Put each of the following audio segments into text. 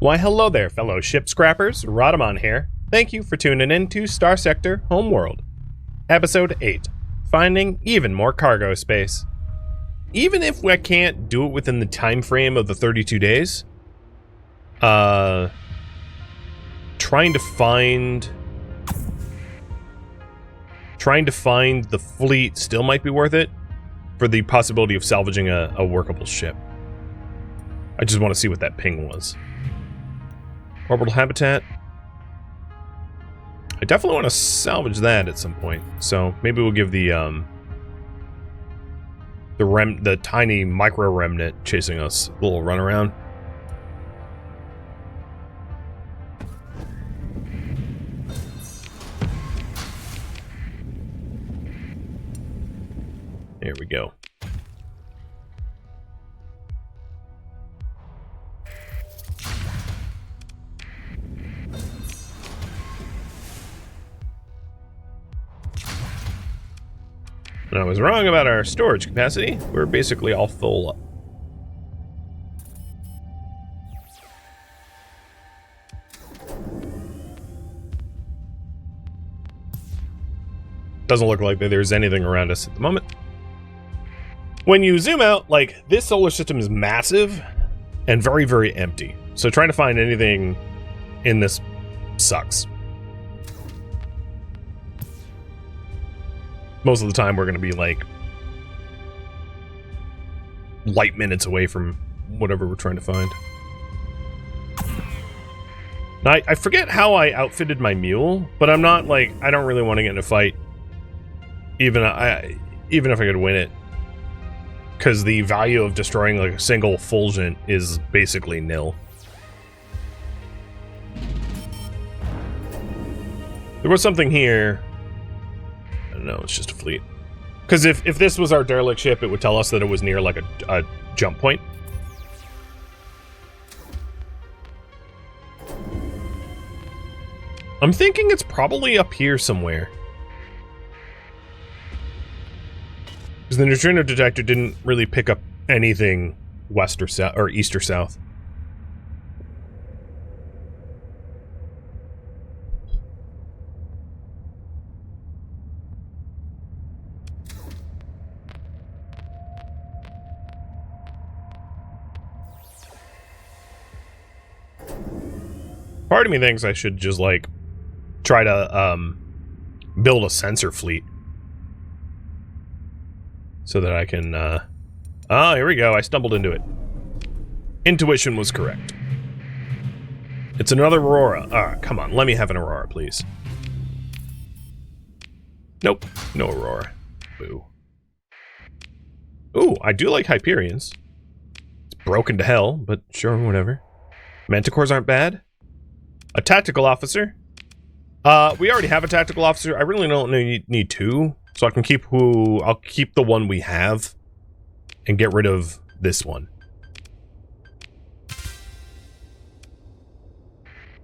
Why hello there, fellow ship scrappers, Rodamon here. Thank you for tuning in to Starsector Homeworld. Episode 8, Finding Even More Cargo Space. Even if I can't do it within the time frame of the 32 days, trying to find the fleet still might be worth it for the possibility of salvaging a workable ship. I just want to see what that ping was. Orbital habitat. I definitely want to salvage that at some point. So maybe we'll give the tiny micro remnant chasing us a little run around. There we go. And I was wrong about our storage capacity. We're basically all full up. Doesn't look like there's anything around us at the moment. When you zoom out, like, this solar system is massive and very, very empty. So trying to find anything in this sucks. Most of the time we're going to be like light minutes away from whatever we're trying to find. Now, I forget how I outfitted my mule, but I'm not like, I don't really want to get in a fight even if I could win it, because the value of destroying like a single fulgent is basically nil. There was something here. No, it's just a fleet. Because if this was our derelict ship, it would tell us that it was near like a jump point. I'm thinking it's probably up here somewhere. Because the neutrino detector didn't really pick up anything west or south or east or south. Part of me thinks I should just, like, try to, build a sensor fleet. So that I can, oh, here we go. I stumbled into it. Intuition was correct. It's another Aurora. Come on. Let me have an Aurora, please. Nope. No Aurora. Boo. Ooh, I do like Hyperions. It's broken to hell, but sure, whatever. Manticores aren't bad. A tactical officer. We already have a tactical officer. I really don't need two, so I can keep I'll keep the one we have and get rid of this one.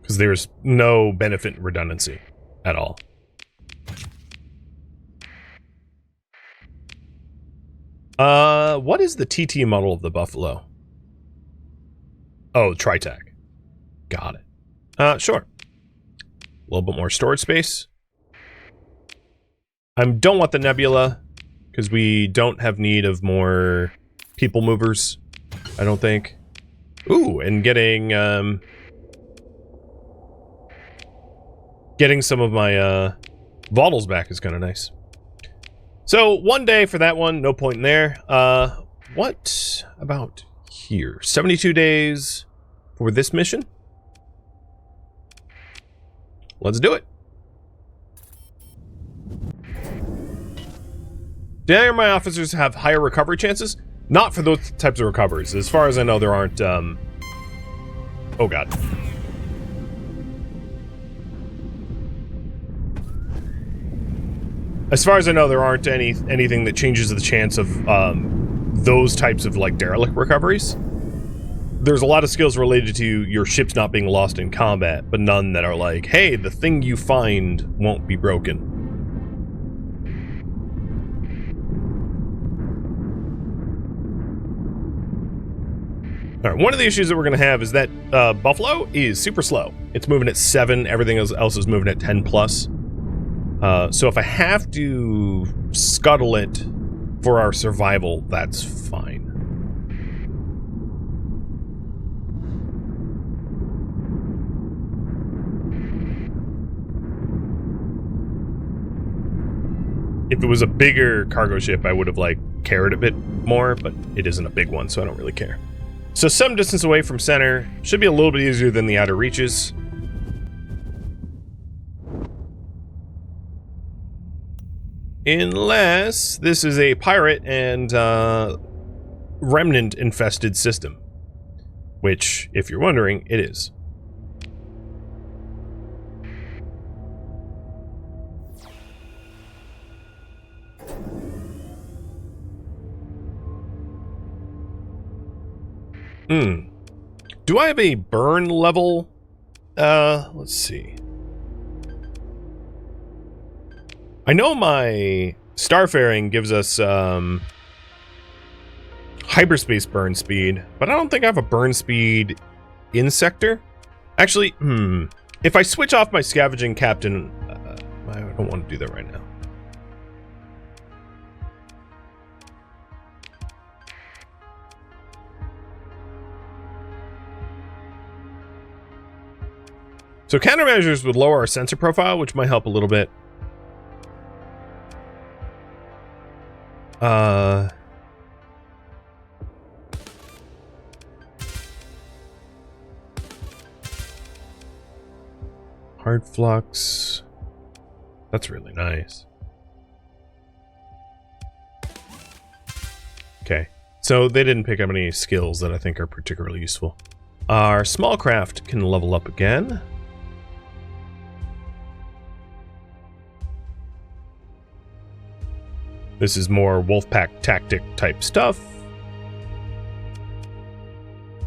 Because there's no benefit in redundancy at all. What is the TT model of the Buffalo? Oh, Tritac. Got it. Sure. A little bit more storage space. I don't want the Nebula, because we don't have need of more people movers, I don't think. Ooh, and getting some of my, Vaudals back is kind of nice. So, 1 day for that one, no point in there. What about here? 72 days for this mission? Let's do it. Do any of my officers have higher recovery chances? Not for those types of recoveries. As far as I know, there aren't, oh god. As far as I know, there aren't anything that changes the chance of, those types of, like, derelict recoveries. There's a lot of skills related to your ships not being lost in combat, but none that are like, hey, the thing you find won't be broken. All right, one of the issues that we're going to have is that Buffalo is super slow. It's moving at 7. Everything else is moving at 10 plus. So if I have to scuttle it for our survival, that's fine. If it was a bigger cargo ship, I would have, like, cared a bit more, but it isn't a big one, so I don't really care. So some distance away from center should be a little bit easier than the outer reaches. Unless this is a pirate and remnant-infested system. Which, if you're wondering, it is. Do I have a burn level? Let's see. I know my starfaring gives us hyperspace burn speed, but I don't think I have a burn speed in sector. Actually, if I switch off my scavenging captain, I don't want to do that right now. So countermeasures would lower our sensor profile, which might help a little bit. Hard flux. That's really nice. Okay, so they didn't pick up any skills that I think are particularly useful. Our small craft can level up again. This is more Wolfpack tactic type stuff.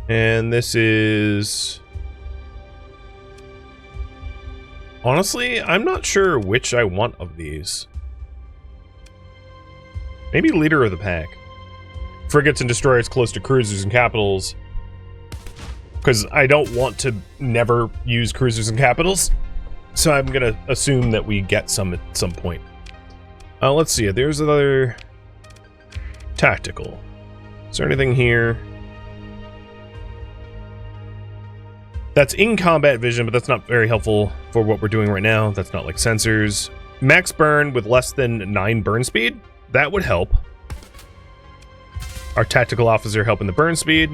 And this is... Honestly, I'm not sure which I want of these. Maybe leader of the pack. Frigates and destroyers close to cruisers and capitals. Because I don't want to never use cruisers and capitals. So I'm going to assume that we get some at some point. Let's see. There's another tactical. Is there anything here? That's in combat vision, but that's not very helpful for what we're doing right now. That's not like sensors. Max burn with less than 9 burn speed. That would help. Our tactical officer helping the burn speed.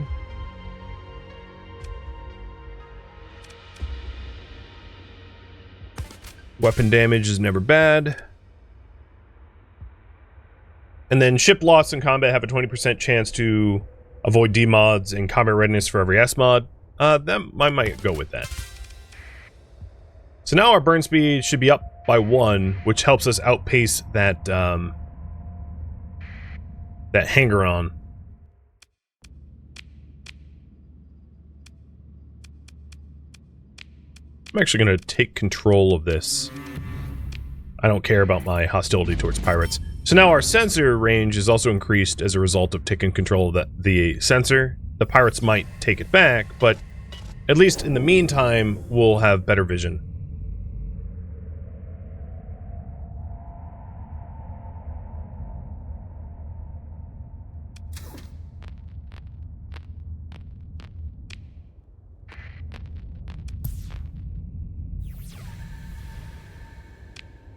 Weapon damage is never bad. And then ship loss in combat have a 20% chance to avoid D-mods and combat readiness for every S-mod. I might go with that. So now our burn speed should be up by 1, which helps us outpace that that hanger-on. I'm actually going to take control of this. I don't care about my hostility towards pirates. So now our sensor range is also increased as a result of taking control of the sensor. The pirates might take it back, but at least in the meantime, we'll have better vision.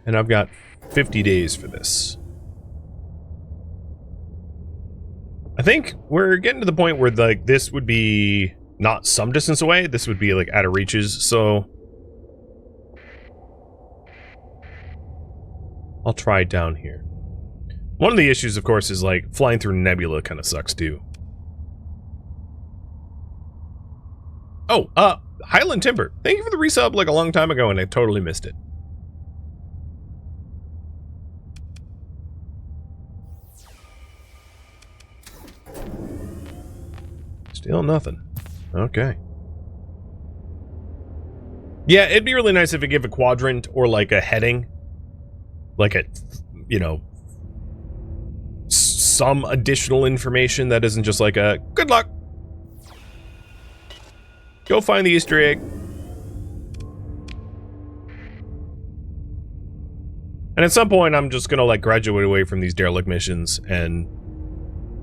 And I've got 50 days for this. I think we're getting to the point where, like, this would be not some distance away. This would be, like, out of reaches, so... I'll try down here. One of the issues, of course, is, like, flying through nebula kind of sucks, too. Oh, Highland Timber. Thank you for the resub, like, a long time ago, and I totally missed it. Still nothing. Okay. Yeah, it'd be really nice if it gave a quadrant or like a heading. Like a, you know, some additional information that isn't just like a good luck. Go find the Easter egg. And at some point, I'm just gonna like graduate away from these derelict missions and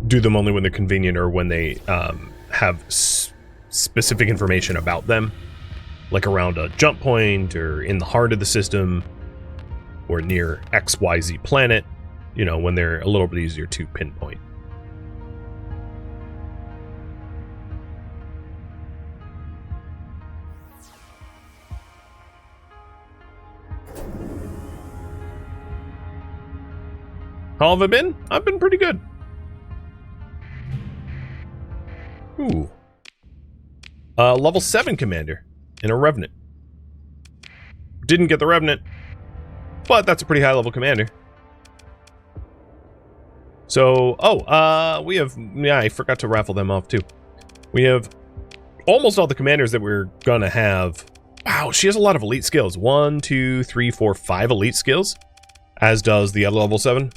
do them only when they're convenient or when they have specific information about them, like around a jump point or in the heart of the system or near XYZ planet, you know, when they're a little bit easier to pinpoint. How have I been? I've been pretty good. Ooh. Level 7 commander and a revenant. Didn't get the revenant, but that's a pretty high level commander. So, we have, yeah, I forgot to raffle them off too. We have almost all the commanders that we're gonna have. Wow, she has a lot of elite skills. 1, 2, 3, 4, 5 elite skills, as does the other level 7.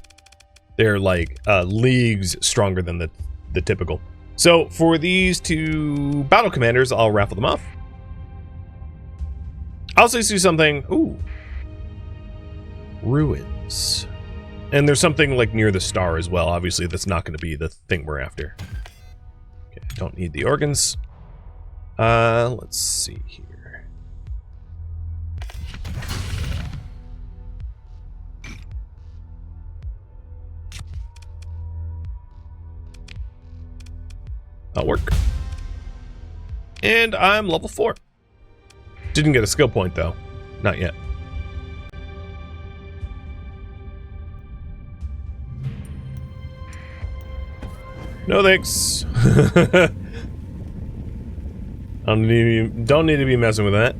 They're like leagues stronger than the typical. So for these 2 battle commanders, I'll raffle them off. I'll also see something. Ooh, ruins, and there's something like near the star as well. Obviously, that's not going to be the thing we're after. Okay, don't need the organs. Let's see here. That'll work. And I'm level 4. Didn't get a skill point though. Not yet. No thanks. Don't need to be messing with that.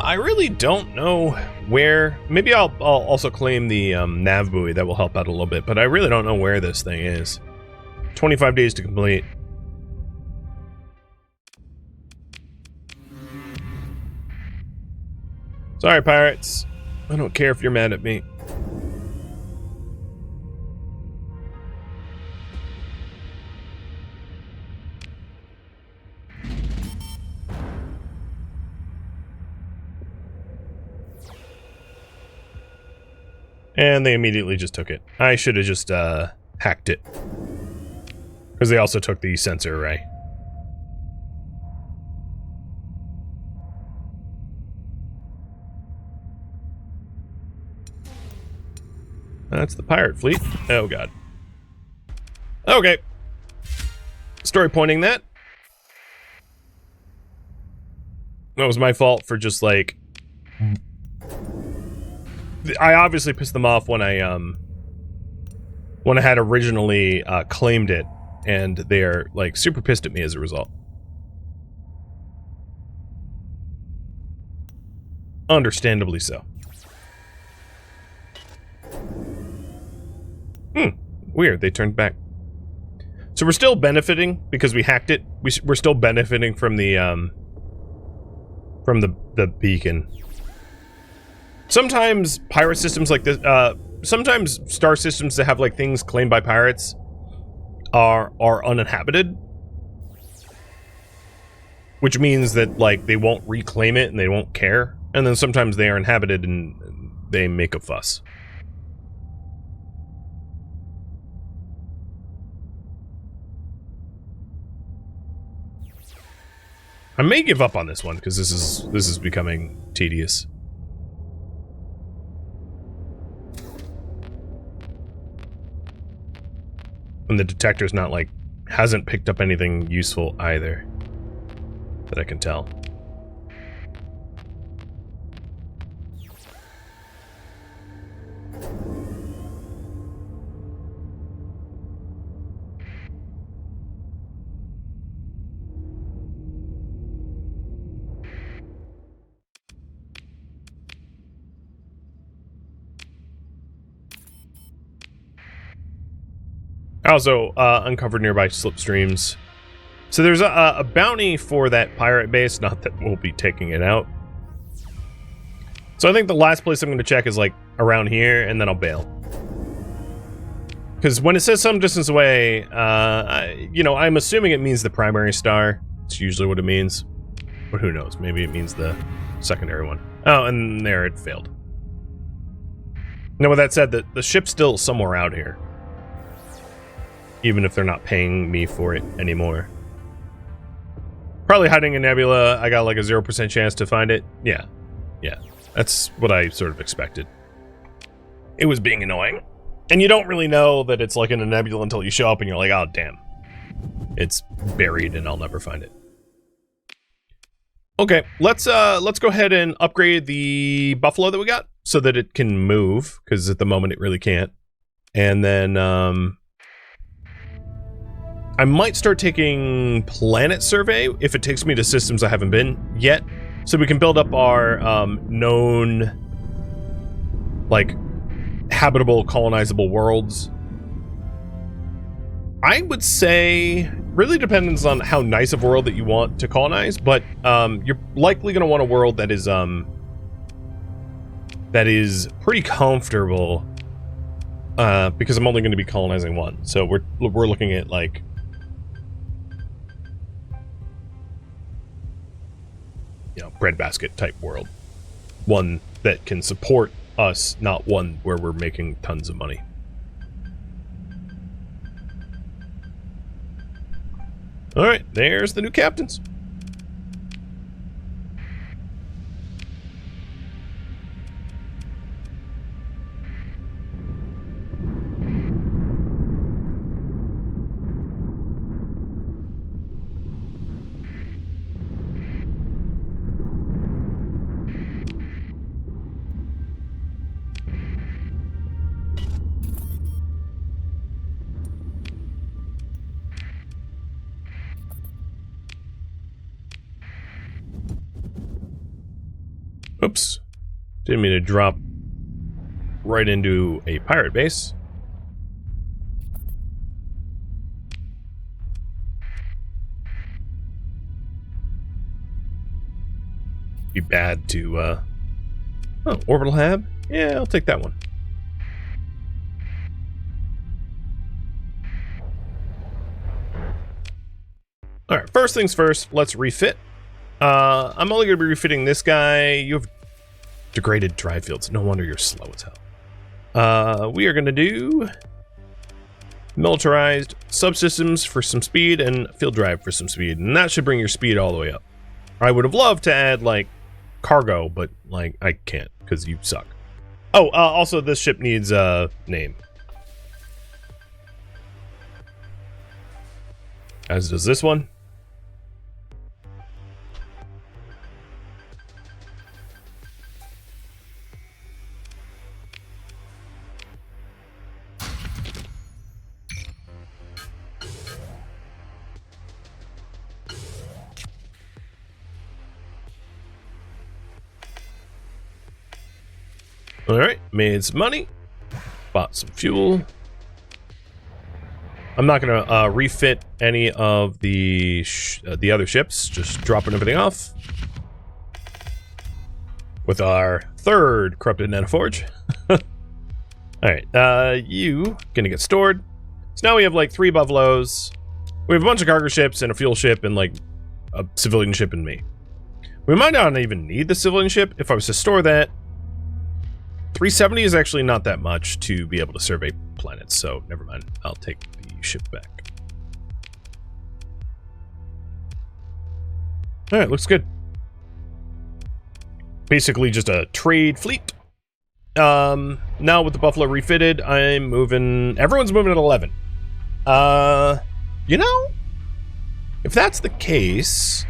I really don't know where. Maybe I'll also claim the nav buoy. That will help out a little bit, but I really don't know where this thing is. 25 days to complete. Sorry, pirates. I don't care if you're mad at me. And they immediately just took it. I should have just hacked it. Because they also took the sensor array. That's the pirate fleet. Oh god. Okay. Story pointing that. That was my fault for just like... I obviously pissed them off when I had originally claimed it, and they're like super pissed at me as a result. Understandably so. Weird, they turned back. So we're still benefiting because we hacked it. We're still benefiting from the beacon. Sometimes pirate systems like this, sometimes star systems that have like things claimed by pirates are uninhabited, which means that like they won't reclaim it and they won't care. And then sometimes they are inhabited and they make a fuss. I may give up on this one because this is becoming tedious. And the detector's not like, hasn't picked up anything useful either, that I can tell. I also uncovered nearby slipstreams. So there's a bounty for that pirate base, not that we'll be taking it out. So I think the last place I'm going to check is like around here, and then I'll bail. Because when it says some distance away, I'm assuming it means the primary star. It's usually what it means. But who knows? Maybe it means the secondary one. Oh, and there it failed. Now, with that said, the ship's still somewhere out here. Even if they're not paying me for it anymore. Probably hiding in nebula. I got like a 0% chance to find it. Yeah. That's what I sort of expected. It was being annoying. And you don't really know that it's like in a nebula until you show up and you're like, oh, damn. It's buried and I'll never find it. Okay, let's go ahead and upgrade the buffalo that we got so that it can move, because at the moment it really can't. And then I might start taking planet survey if it takes me to systems I haven't been yet, so we can build up our known, like, habitable, colonizable worlds. I would say really depends on how nice of a world that you want to colonize, but you're likely going to want a world that is pretty comfortable, because I'm only going to be colonizing one. So we're looking at like breadbasket type world, one that can support us, not one where we're making tons of money. All right, there's the new captains. Oops. Didn't mean to drop right into a pirate base. Be bad to, oh, orbital hab? Yeah, I'll take that one. Alright, first things first, let's refit. I'm only going to be refitting this guy. You have degraded drive fields. No wonder you're slow as hell. We are going to do militarized subsystems for some speed and field drive for some speed. And that should bring your speed all the way up. I would have loved to add, like, cargo, but, like, I can't because you suck. Oh, also this ship needs a name. As does this one. Alright, made some money. Bought some fuel. I'm not going to refit any of the other ships, just dropping everything off. With our third corrupted nanoforge. Alright, you gonna get stored. So now we have like 3 buffaloes. We have a bunch of cargo ships and a fuel ship and like a civilian ship and me. We might not even need the civilian ship if I was to store that. 370 is actually not that much to be able to survey planets, so never mind. I'll take the ship back. Alright, looks good. Basically just a trade fleet. Now with the Buffalo refitted, I'm moving... Everyone's moving at 11. You know, if that's the case,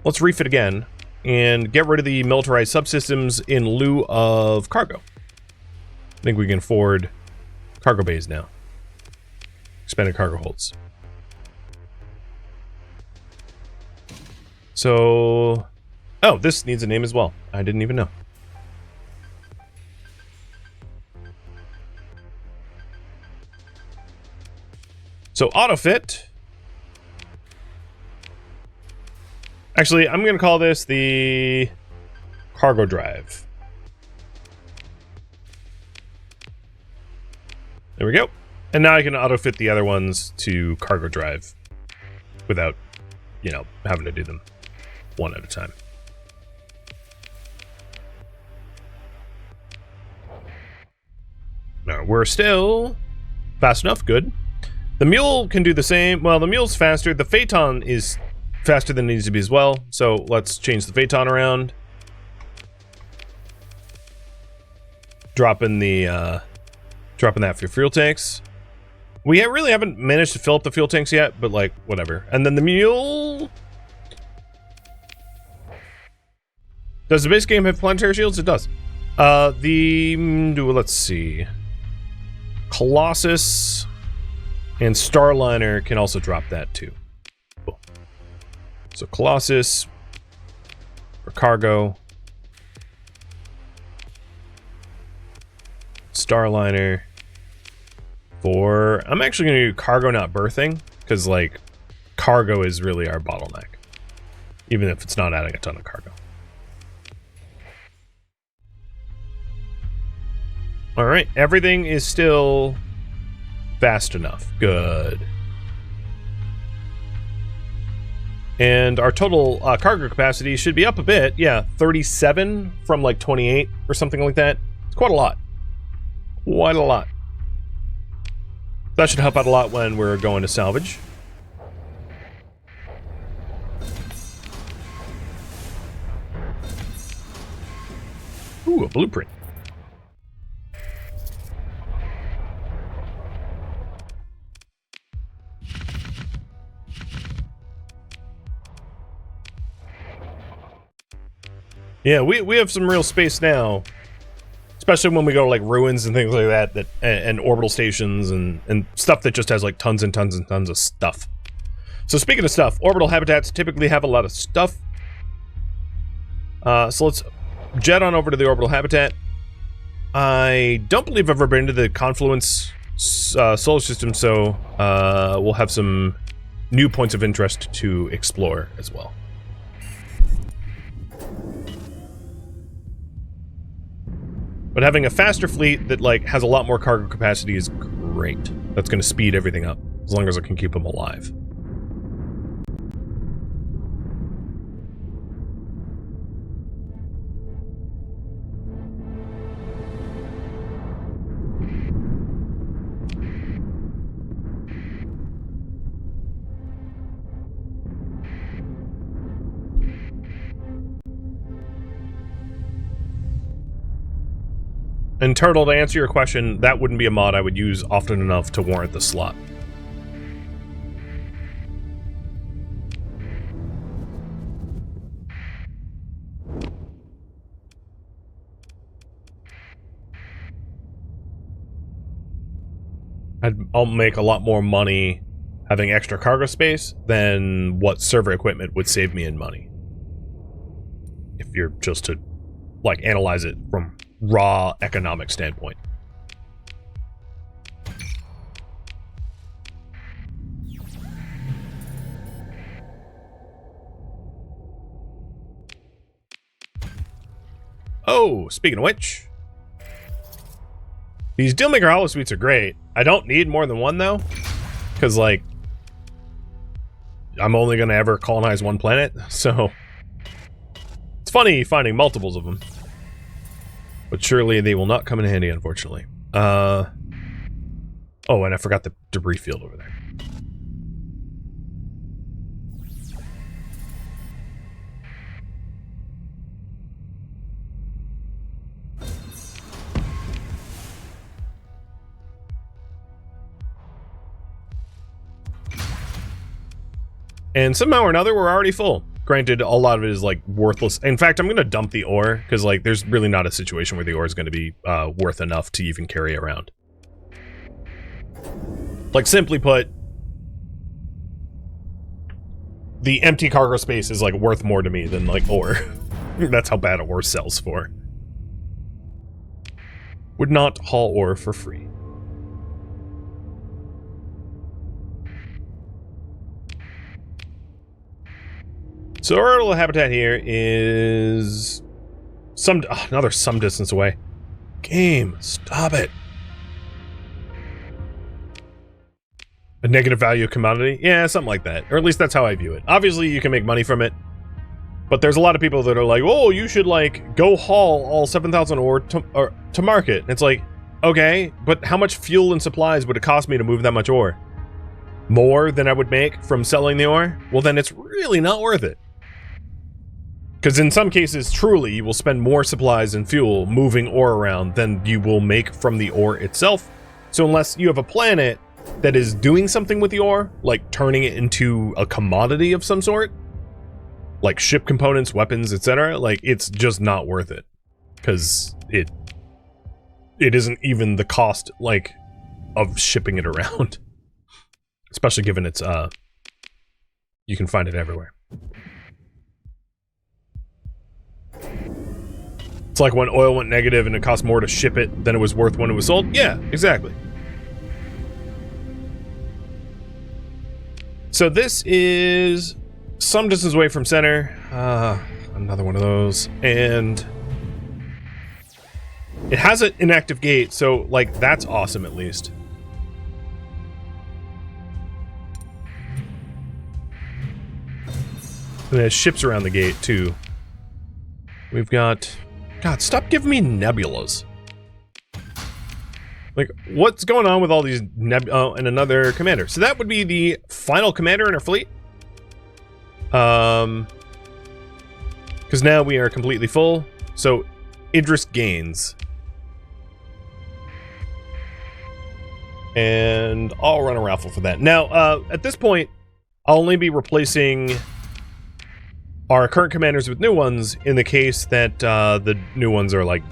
let's refit again and get rid of the militarized subsystems in lieu of cargo. I think we can afford cargo bays now. Expanded cargo holds. So... Oh, this needs a name as well. I didn't even know. So autofit. Actually, I'm going to call this the cargo drive. There we go. And now I can auto-fit the other ones to cargo drive without, you know, having to do them one at a time. Now, we're still fast enough. Good. The mule can do the same. Well, the mule's faster. The phaeton is faster than it needs to be as well. So let's change the phaeton around. Dropping that for fuel tanks. We really haven't managed to fill up the fuel tanks yet, but like, whatever. And then the mule... Does the base game have planetary shields? It does. Let's see. Colossus and Starliner can also drop that too. Cool. So Colossus for cargo. Starliner for... I'm actually going to do cargo, not berthing, because, like, cargo is really our bottleneck. Even if it's not adding a ton of cargo. Alright, everything is still fast enough. Good. And our total cargo capacity should be up a bit. Yeah, 37 from, like, 28 or something like that. It's quite a lot. Quite a lot. That should help out a lot when we're going to salvage. Ooh, a blueprint. Yeah, we have some real space now. Especially when we go to like ruins and things like that, and orbital stations and stuff that just has like tons and tons and tons of stuff. So speaking of stuff, orbital habitats typically have a lot of stuff. So let's jet on over to the orbital habitat. I don't believe I've ever been to the Confluence solar system, so we'll have some new points of interest to explore as well. But having a faster fleet that like has a lot more cargo capacity is great. That's going to speed everything up, as long as I can keep them alive. And Turtle, to answer your question, that wouldn't be a mod I would use often enough to warrant the slot. I'll make a lot more money having extra cargo space than what server equipment would save me in money. If you're just to, like, analyze it from raw economic standpoint. Oh, speaking of which, these Dealmaker Hollow Suites are great. I don't need more than one though, because like I'm only gonna ever colonize one planet, so it's funny finding multiples of them. But surely they will not come in handy, unfortunately. Oh, and I forgot the debris field over there. And somehow or another, we're already full. Granted, a lot of it is, like, worthless. In fact, I'm going to dump the ore, because, like, there's really not a situation where the ore is going to be worth enough to even carry around. Like, simply put, the empty cargo space is, like, worth more to me than, like, ore. That's how bad ore sells for. Would not haul ore for free. So our little habitat here is Another some distance away. Game, stop it. A negative value commodity? Yeah, something like that. Or at least that's how I view it. Obviously, you can make money from it. But there's a lot of people that are like, oh, you should, like, go haul all 7,000 ore to market. And it's like, okay, but how much fuel and supplies would it cost me to move that much ore? More than I would make from selling the ore? Well, then it's really not worth it. Because in some cases, truly, you will spend more supplies and fuel moving ore around than you will make from the ore itself. So unless you have a planet that is doing something with the ore, like turning it into a commodity of some sort, like ship components, weapons, etc., like it's just not worth it. Because it isn't even the cost, like, of shipping it around. Especially given it's, you can find it everywhere. It's like when oil went negative and it cost more to ship it than it was worth when it was sold. Yeah, exactly. So this is some distance away from center. Another one of those. And it has an inactive gate, so, like, that's awesome at least. And there's ships around the gate, too. We've got... God, stop giving me nebulas. Like, what's going on with all these oh, and another commander. So that would be the final commander in our fleet. Because now we are completely full. So, Idris gains. And I'll run a raffle for that. Now, at this point, I'll only be replacing our current commanders with new ones in the case that the new ones are, like,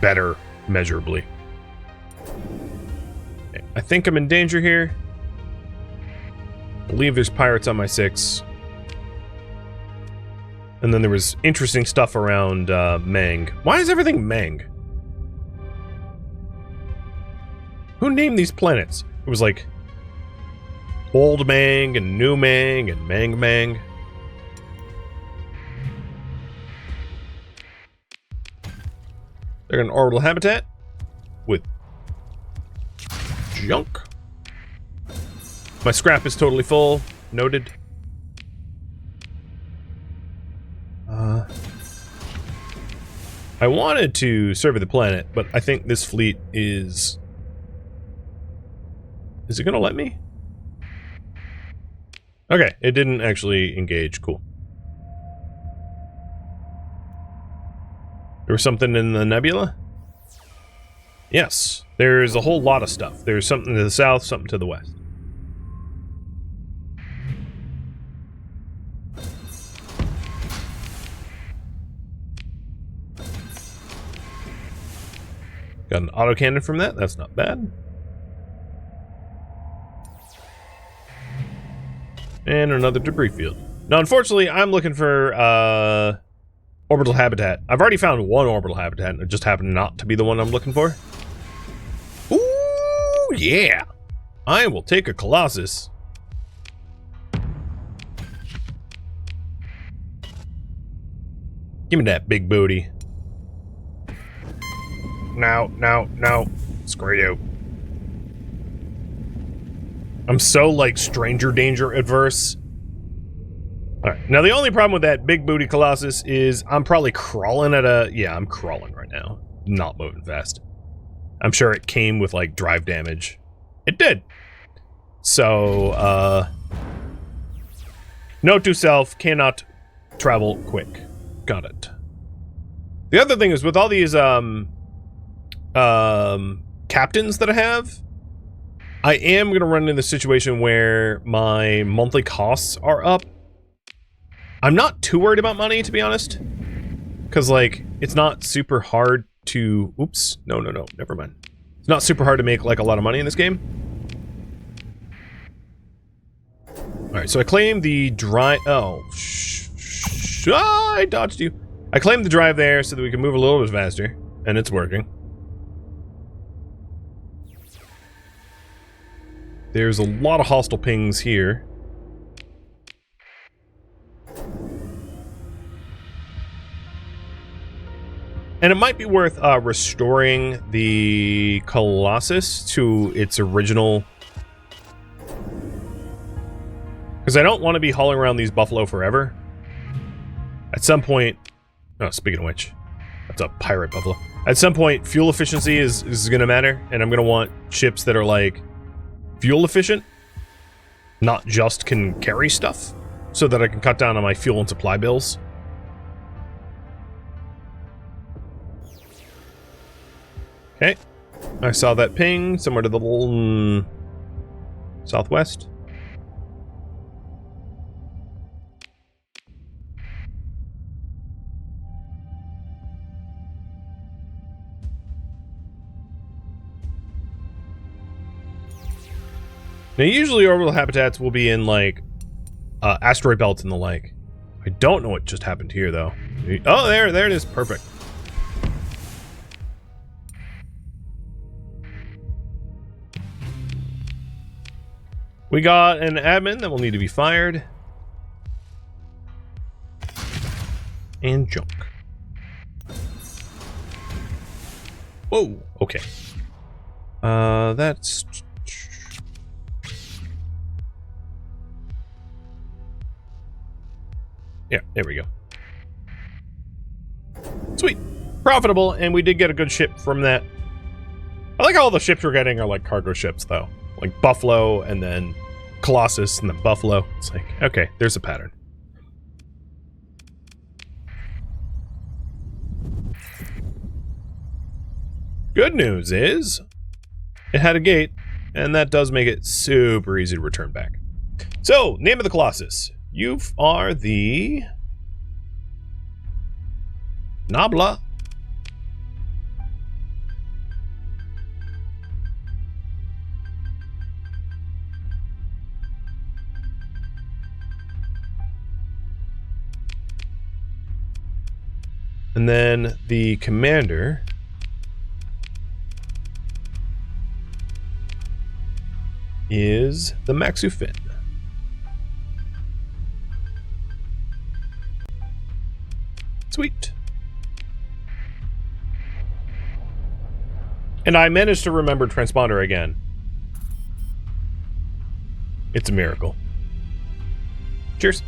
better measurably. Okay, I think I'm in danger here. I believe there's pirates on my 6. And then there was interesting stuff around Mang. Why is everything Mang? Who named these planets? It was like Old Mang and New Mang and Mang Mang. They're an orbital habitat with junk. My scrap is totally full. Noted. I wanted to survey the planet, but I think this fleet is... Is it gonna let me? Okay, it didn't actually engage. Cool. There was something in the nebula? Yes, there's a whole lot of stuff. There's something to the south, something to the west. Got an autocannon from that. That's not bad. And another debris field. Now, unfortunately, I'm looking for orbital habitat. I've already found one orbital habitat, and it just happened not to be the one I'm looking for. Ooh, yeah! I will take a Colossus. Give me that big booty. No, no, no. Screw you. I'm so, like, stranger danger adverse. Alright, now the only problem with that big booty Colossus is I'm probably crawling at a... Yeah, I'm crawling right now. Not moving fast. I'm sure it came with, like, drive damage. It did. So, note to self, cannot travel quick. Got it. The other thing is, with all these, captains that I have, I am going to run into the situation where my monthly costs are up. I'm not too worried about money, to be honest. Because, like, it's not super hard to... Oops. No, no, no. Never mind. It's not super hard to make, like, a lot of money in this game. Alright, so I claim the drive... Oh. I dodged you. I claimed the drive there so that we can move a little bit faster. And it's working. There's a lot of hostile pings here. And it might be worth restoring the Colossus to its original... Because I don't want to be hauling around these buffalo forever. At some point... Oh, speaking of which, that's a pirate buffalo. At some point, fuel efficiency is going to matter, and I'm going to want ships that are, like, fuel efficient, not just can carry stuff, so that I can cut down on my fuel and supply bills. Okay. I saw that ping somewhere to the southwest. Now, usually orbital habitats will be in, like, asteroid belts and the like. I don't know what just happened here, though. Oh, there it is. Perfect. We got an admin that will need to be fired. And junk. Whoa, okay. That's... Yeah, there we go. Sweet. Profitable, and we did get a good ship from that. I like how all the ships we're getting are like cargo ships, though. Like Buffalo, and then Colossus, and then Buffalo. It's like, okay, there's a pattern. Good news is, it had a gate, and that does make it super easy to return back. So, name of the Colossus. You are the... Nabla. And then the commander is the Maxufin. Sweet. And I managed to remember transponder again. It's a miracle. Cheers.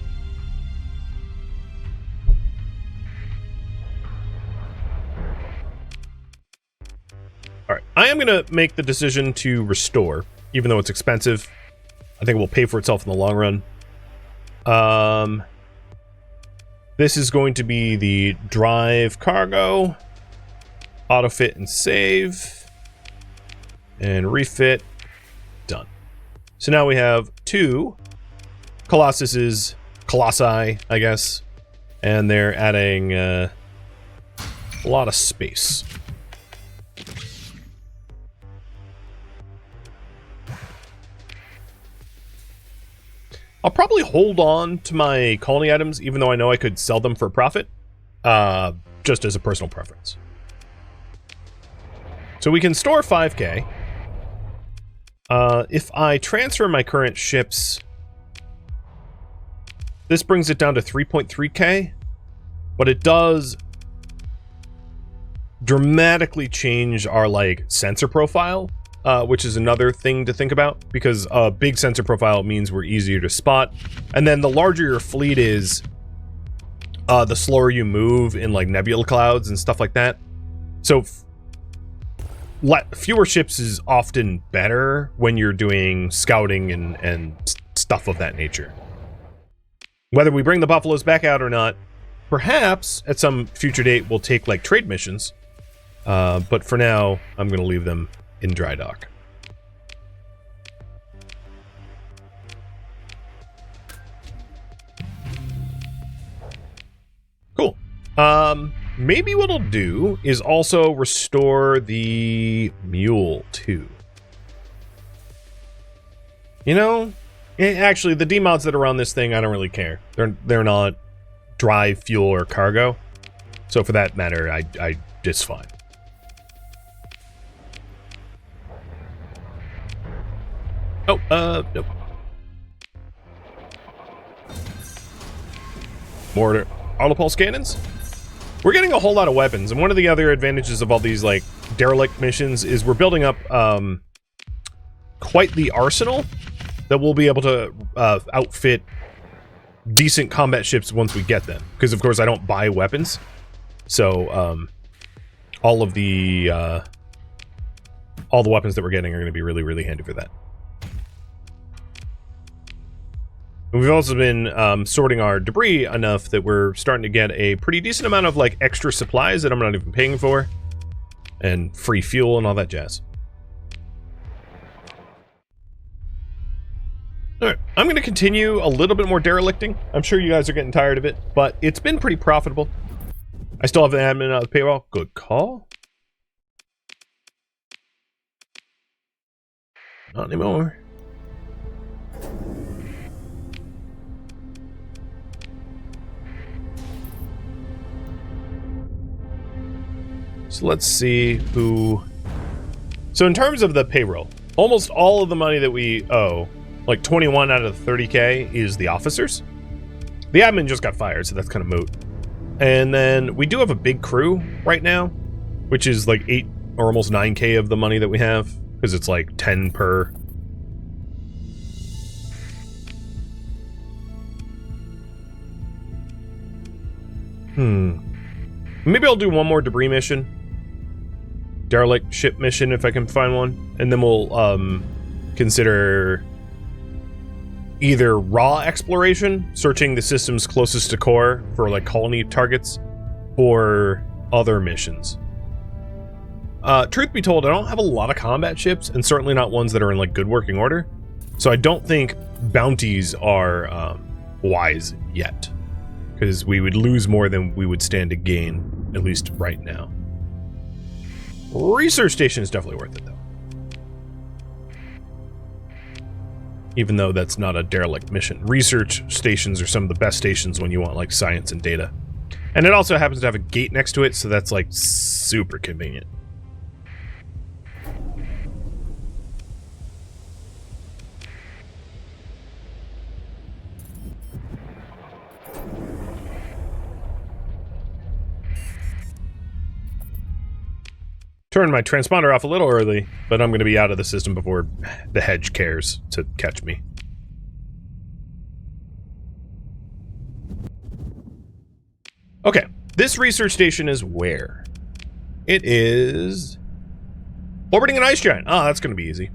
Alright, I am going to make the decision to restore, even though it's expensive. I think it will pay for itself in the long run. This is going to be the drive cargo, auto fit and save, and refit. Done. So now we have two Colossuses, Colossi, I guess, and they're adding a lot of space. I'll probably hold on to my colony items, even though I know I could sell them for a profit, just as a personal preference. So we can store 5K. If I transfer my current ships, this brings it down to 3.3K, but it does dramatically change our, like, sensor profile. Which is another thing to think about, because a big sensor profile means we're easier to spot. And then the larger your fleet is, the slower you move in, like, nebula clouds and stuff like that. So fewer ships is often better when you're doing scouting and stuff of that nature. Whether we bring the buffaloes back out or not, perhaps at some future date we'll take, like, trade missions. But for now, I'm going to leave them in dry dock. Cool. Maybe what I'll do is also restore the mule too. You know, actually the demods that are on this thing, I don't really care. They're not drive, fuel, or cargo. So for that matter, it's fine. Oh, nope. More autopulse cannons? we're getting a whole lot of weapons, and one of the other advantages of all these, like, derelict missions is we're building up, quite the arsenal that we'll be able to, outfit decent combat ships once we get them. Because, of course, I don't buy weapons. So, all the weapons that we're getting are going to be really, really handy for that. We've also been sorting our debris enough that we're starting to get a pretty decent amount of like extra supplies that I'm not even paying for, and free fuel and all that jazz. Alright, I'm going to continue a little bit more derelicting. I'm sure you guys are getting tired of it, but it's been pretty profitable. I still have the admin out of the payroll. Good call. Not anymore. So let's see who... So in terms of the payroll, almost all of the money that we owe, like 21 out of the 30K, is the officers. The admin just got fired, so that's kind of moot. And then we do have a big crew right now, which is like 8 or almost 9K of the money that we have, because it's like 10 per. Maybe I'll do one more debris mission. Derelict ship mission if I can find one. And then we'll consider either raw exploration, searching the systems closest to core for like colony targets, or other missions. Truth be told, I don't have a lot of combat ships, and certainly not ones that are in like good working order. So I don't think bounties are wise yet, because we would lose more than we would stand to gain, at least right now. Research station is definitely worth it, though. Even though that's not a derelict mission. Research stations are some of the best stations when you want, like, science and data. And it also happens to have a gate next to it, so that's, like, super convenient. Turned my transponder off a little early, but I'm going to be out of the system before the hedge cares to catch me. Okay, this research station is where? It is orbiting an ice giant. Oh, that's going to be easy.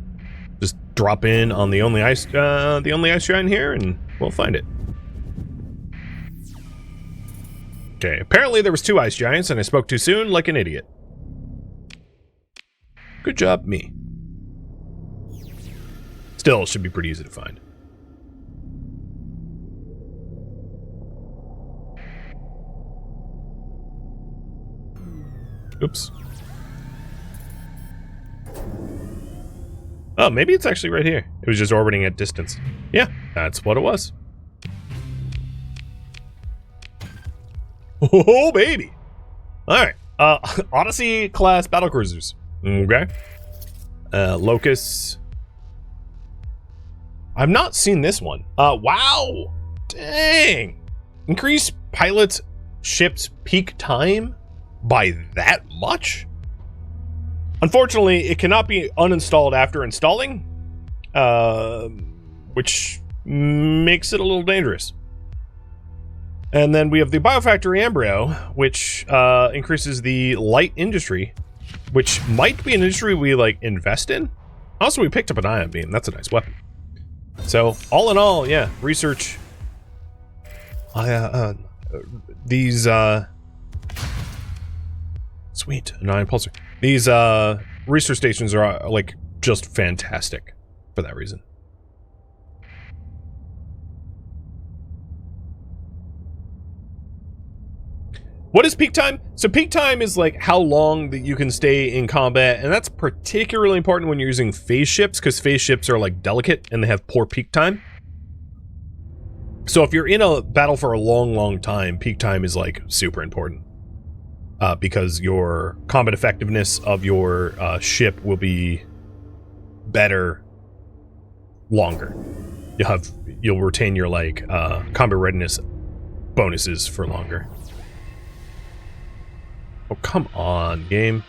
Just drop in on the only ice giant here, and we'll find it. Okay, apparently there was 2 ice giants, and I spoke too soon, like an idiot. Good job, me. Still, it should be pretty easy to find. Oops. Oh, maybe it's actually right here. It was just orbiting at distance. Yeah, that's what it was. Oh, baby! Alright, Odyssey class battlecruisers. Okay. Locusts. I've not seen this one. Wow! Dang! Increase pilots' ship's peak time by that much? Unfortunately, it cannot be uninstalled after installing, which makes it a little dangerous. And then we have the Biofactory Embryo, which increases the light industry, which might be an industry we, like, invest in. Also, we picked up an ion beam. That's a nice weapon. So, all in all, yeah, research. These, sweet, an ion pulsar. These, research stations are, like, just fantastic for that reason. What is peak time? So peak time is like how long that you can stay in combat, and that's particularly important when you're using phase ships, because phase ships are like delicate and they have poor peak time. So if you're in a battle for a long, long time, peak time is like super important, because your combat effectiveness of your ship will be better longer. You'll retain your like combat readiness bonuses for longer. Oh, come on, game.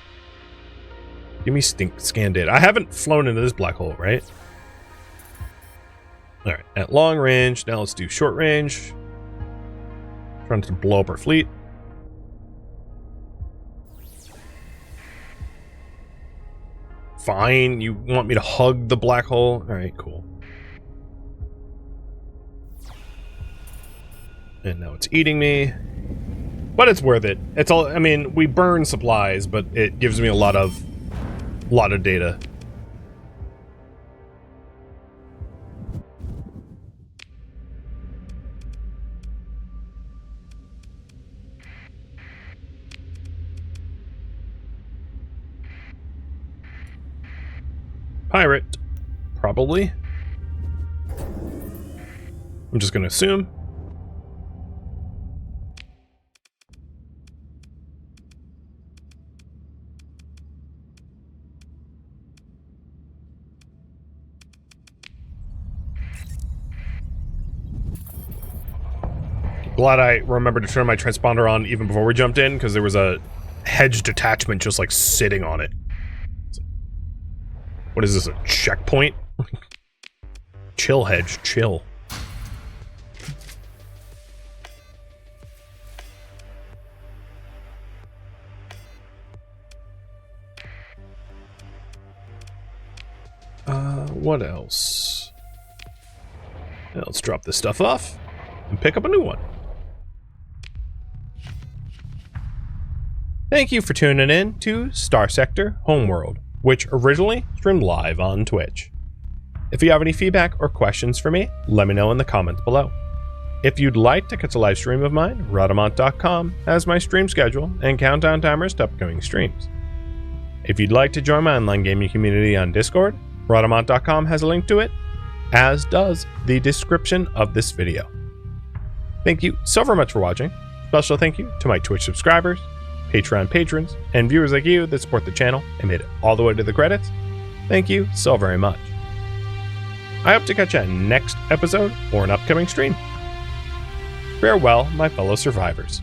Give me scan data. I haven't flown into this black hole, right? All right, at long range. Now let's do short range. Trying to blow up our fleet. Fine, you want me to hug the black hole? All right, cool. And now it's eating me. But it's worth it. It's all, I mean, we burn supplies, but it gives me a lot of data. Pirate, probably. I'm just gonna assume. Glad I remembered to turn my transponder on even before we jumped in, because there was a hedge detachment just like sitting on it. What is this, a checkpoint? Chill, hedge, chill. What else? Now let's drop this stuff off and pick up a new one. Thank you for tuning in to Starsector Homeworld, which originally streamed live on Twitch. If you have any feedback or questions for me, let me know in the comments below. If you'd like to catch a live stream of mine, rodamont.com has my stream schedule and countdown timers to upcoming streams. If you'd like to join my online gaming community on Discord, rodamont.com has a link to it, as does the description of this video. Thank you so very much for watching. Special thank you to my Twitch subscribers, Patreon patrons, and viewers like you that support the channel and made it all the way to the credits. Thank you so very much. I hope to catch you at next episode or an upcoming stream. Farewell, my fellow survivors.